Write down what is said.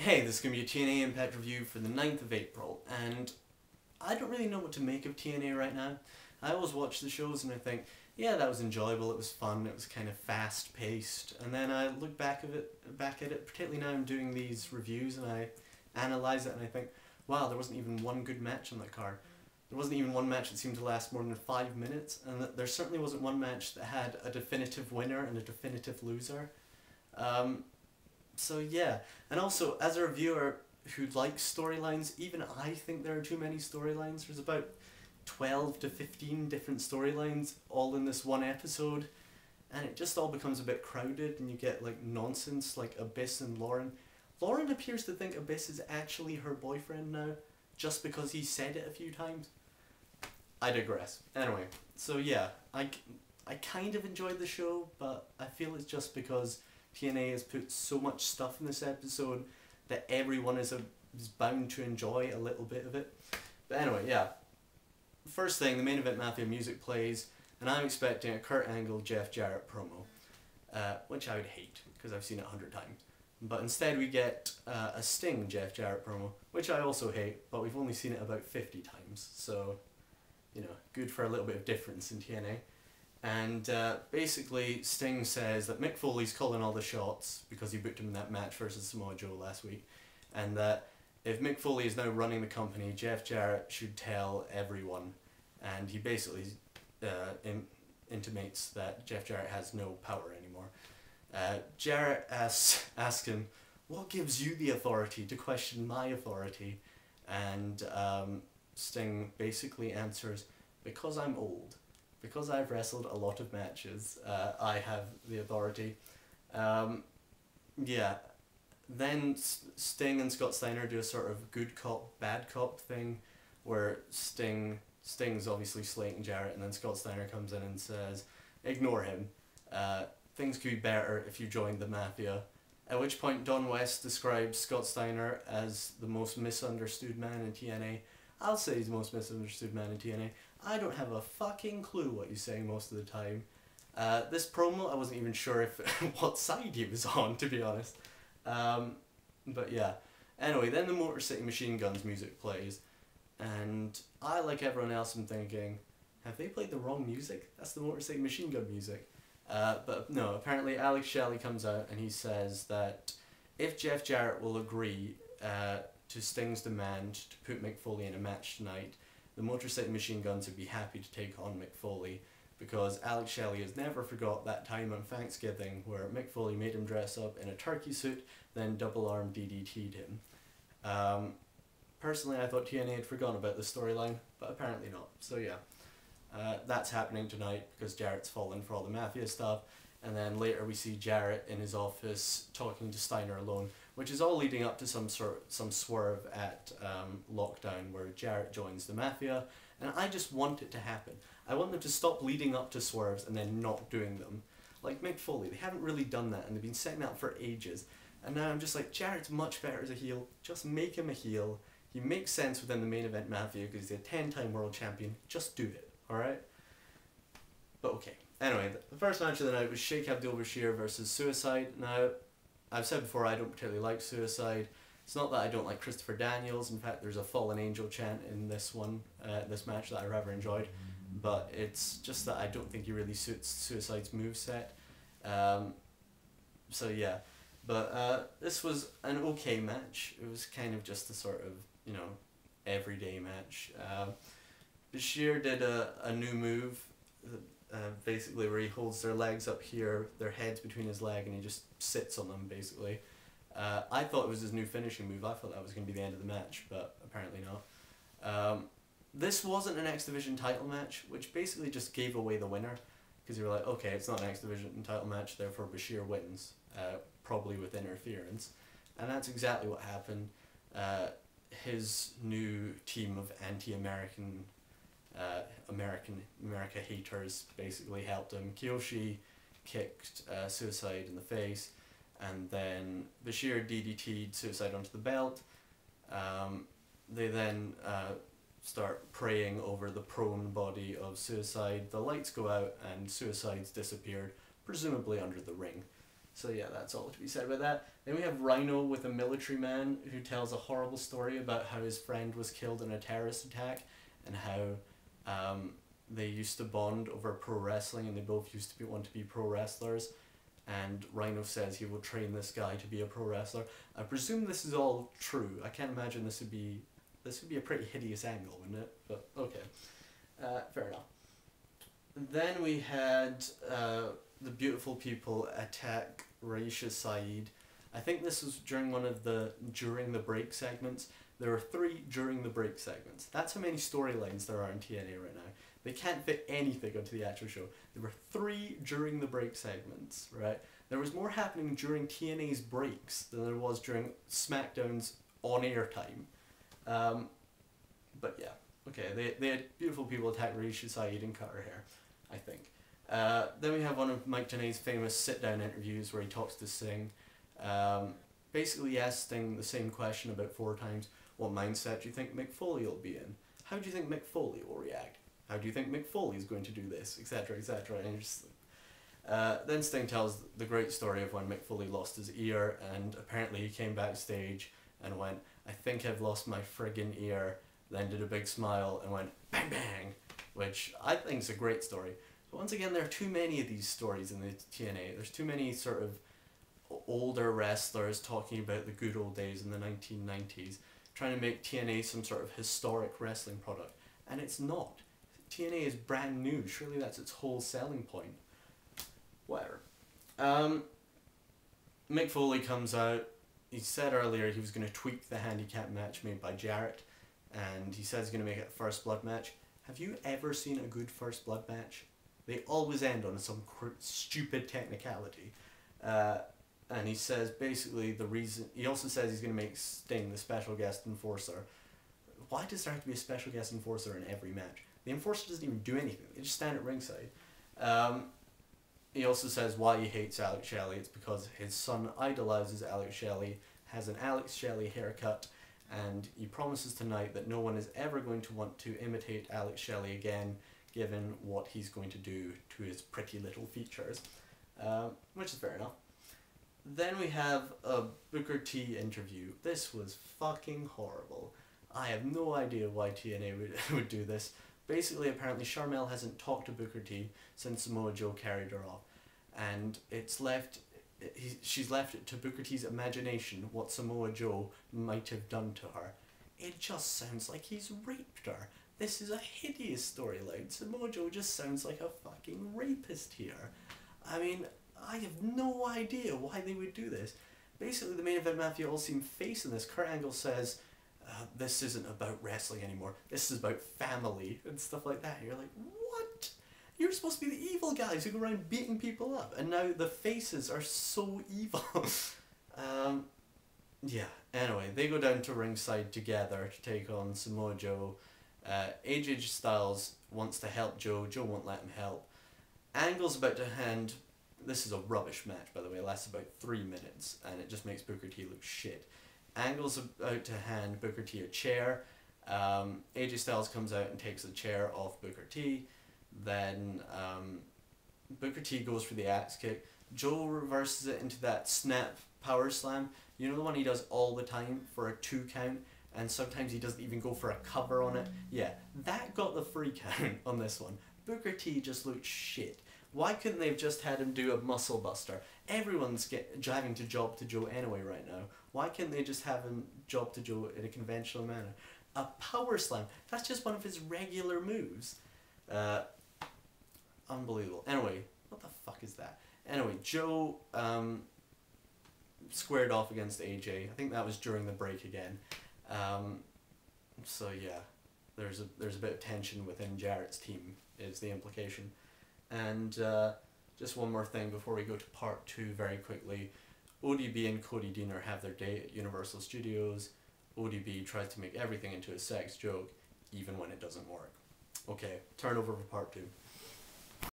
Hey, this is going to be a TNA IMPACT review for the 9th of April, and I don't really know what to make of TNA right now. I always watch the shows and I think, yeah, that was enjoyable, it was fun, it was kind of fast-paced, and then I look back at it, particularly now I'm doing these reviews and I analyse it and I think, wow, there wasn't even one good match on that card. There wasn't even one match that seemed to last more than 5 minutes, and there certainly wasn't one match that had a definitive winner and a definitive loser. So yeah, and also as a reviewer who likes storylines, even I think there are too many storylines. There's about 12 to 15 different storylines all in this one episode, and it just all becomes a bit crowded and you get like nonsense like Abyss and Lauren. Lauren appears to think Abyss is actually her boyfriend now, just because he said it a few times. I digress. Anyway, so yeah, I kind of enjoyed the show, but I feel it's just because TNA has put so much stuff in this episode that everyone is bound to enjoy a little bit of it. But anyway, yeah. First thing, the main event Mafia music plays, and I'm expecting a Kurt Angle, Jeff Jarrett promo, which I would hate, because I've seen it 100 times. But instead we get a Sting Jeff Jarrett promo, which I also hate, but we've only seen it about 50 times, so, you know, good for a little bit of difference in TNA. And basically Sting says that Mick Foley's calling all the shots because he booked him in that match versus Samoa Joe last week, and that if Mick Foley is now running the company, Jeff Jarrett should tell everyone, and he basically intimates that Jeff Jarrett has no power anymore. Jarrett asks him, what gives you the authority to question my authority? And Sting basically answers, because I'm old. Because I've wrestled a lot of matches, I have the authority. Yeah. Then Sting and Scott Steiner do a sort of good cop, bad cop thing, where Sting's obviously slating Jarrett, and then Scott Steiner comes in and says, ignore him. Things could be better if you joined the Mafia. At which point Don West describes Scott Steiner as the most misunderstood man in TNA. I'll say he's the most misunderstood man in TNA. I don't have a fucking clue what he's saying most of the time. This promo, I wasn't even sure if what side he was on, to be honest. But yeah. Anyway, then the Motor City Machine Guns music plays, and I, like everyone else, am thinking, have they played the wrong music? That's the Motor City Machine Gun music. But no, apparently Alex Shelley comes out and he says that if Jeff Jarrett will agree to Sting's demand to put Mick Foley in a match tonight, the Motor City Machine Guns would be happy to take on Mick Foley, because Alex Shelley has never forgot that time on Thanksgiving where Mick Foley made him dress up in a turkey suit, then double-arm DDT'd him. Personally, I thought TNA had forgotten about this storyline, but apparently not. So yeah, that's happening tonight because Jarrett's fallen for all the Mafia stuff, and then later we see Jarrett in his office talking to Steiner alone, which is all leading up to some swerve at Lockdown where Jarrett joins the Mafia, and I just want it to happen. I want them to stop leading up to swerves and then not doing them. Like Mick Foley, they haven't really done that, and they've been setting that up for ages, and now I'm just like, Jarrett's much better as a heel, just make him a heel. He makes sense within the main event Mafia because he's a 10-time world champion, just do it, alright? But okay. Anyway, the first match of the night was Sheikh Abdul Bashir versus Suicide. Now, I've said before I don't particularly like Suicide. It's not that I don't like Christopher Daniels. In fact, there's a Fallen Angel chant in this one, this match that I rather enjoyed. But it's just that I don't think he really suits Suicide's moveset. So yeah, but this was an okay match. It was kind of just a sort of, you know, everyday match. Bashir did a new move. Basically where he holds their legs up here, their heads between his leg, and he just sits on them, basically. I thought it was his new finishing move. I thought that was going to be the end of the match, but apparently not. This wasn't an X Division title match, which basically just gave away the winner, because you were like, okay, it's not an X Division title match, therefore Bashir wins, probably with interference. And that's exactly what happened. His new team of anti-American America haters basically helped him. Kiyoshi kicked Suicide in the face, and then Bashir DDT'd Suicide onto the belt. They then start praying over the prone body of Suicide. The lights go out and Suicide's disappeared, presumably under the ring. So yeah, that's all to be said about that. Then we have Rhino with a military man who tells a horrible story about how his friend was killed in a terrorist attack, and how they used to bond over pro wrestling, and they both used to want to be pro wrestlers. And Rhino says he will train this guy to be a pro wrestler. I presume this is all true. I can't imagine this would be a pretty hideous angle, wouldn't it? But okay, fair enough. Then we had the beautiful people attack Raisha Saeed. I think this was during one of the during the break segments. There are 3 during the break segments. That's how many storylines there are in TNA right now. They can't fit anything onto the actual show. There were 3 during the break segments, right? There was more happening during TNA's breaks than there was during SmackDown's on-air time. But yeah, okay, they had beautiful people attack Raisha Saeed and cut her hair, I think. Then we have one of Mike Tenay's famous sit-down interviews where he talks to Sting. Basically he asks Sting the same question about 4 times. What mindset do you think Mick Foley will be in? How do you think Mick Foley will react? How do you think Mick Foley is going to do this? Etc, etc. And just, then Sting tells the great story of when Mick Foley lost his ear, and apparently he came backstage and went, I think I've lost my friggin' ear, then did a big smile and went, bang bang, which I think is a great story. But once again, there are too many of these stories in the TNA. There's too many sort of older wrestlers talking about the good old days in the 1990s, trying to make TNA some sort of historic wrestling product. And it's not. TNA is brand new. Surely that's its whole selling point. Whatever. Mick Foley comes out. He said earlier he was going to tweak the handicap match made by Jarrett, and he says he's going to make it a first blood match. Have you ever seen a good first blood match? They always end on some stupid technicality. And he says basically the reason... He also says he's going to make Sting the special guest enforcer. Why does there have to be a special guest enforcer in every match? The enforcer doesn't even do anything. They just stand at ringside. He also says why he hates Alex Shelley. It's because his son idolizes Alex Shelley, has an Alex Shelley haircut, and he promises tonight that no one is ever going to want to imitate Alex Shelley again, given what he's going to do to his pretty little features. Which is fair enough. Then we have a Booker T interview. This was fucking horrible. I have no idea why TNA would do this. Basically, apparently, Sharmell hasn't talked to Booker T since Samoa Joe carried her off. And she's left it to Booker T's imagination what Samoa Joe might have done to her. It just sounds like he's raped her. This is a hideous storyline. Samoa Joe just sounds like a fucking rapist here. I mean, I have no idea why they would do this. Basically, the main event Matthew all seem face in this. Kurt Angle says, this isn't about wrestling anymore. This is about family and stuff like that. And you're like, what? You're supposed to be the evil guys who go around beating people up. And now the faces are so evil. Yeah, anyway, they go down to ringside together to take on Samoa Joe. AJ Styles wants to help Joe. Joe won't let him help. Angle's about to hand... This is a rubbish match, by the way. It lasts about 3 minutes, and it just makes Booker T look shit. Angle's about to hand Booker T a chair. AJ Styles comes out and takes the chair off Booker T. Then Booker T goes for the axe kick. Joe reverses it into that snap power slam. You know the one he does all the time for a 2 count? And sometimes he doesn't even go for a cover on it. Yeah, that got the free count on this one. Booker T just looked shit. Why couldn't they have just had him do a muscle buster? Everyone's having to job to Joe anyway right now. Why can't they just have him job to Joe in a conventional manner? A power slam. That's just one of his regular moves. Unbelievable. Anyway, what the fuck is that? Anyway, Joe squared off against AJ. I think that was during the break again. So yeah, there's a bit of tension within Jarrett's team is the implication. And just one more thing before we go to part 2 very quickly. ODB and Cody Deaner have their day at Universal Studios. ODB tries to make everything into a sex joke, even when it doesn't work. Okay, turn over for part 2.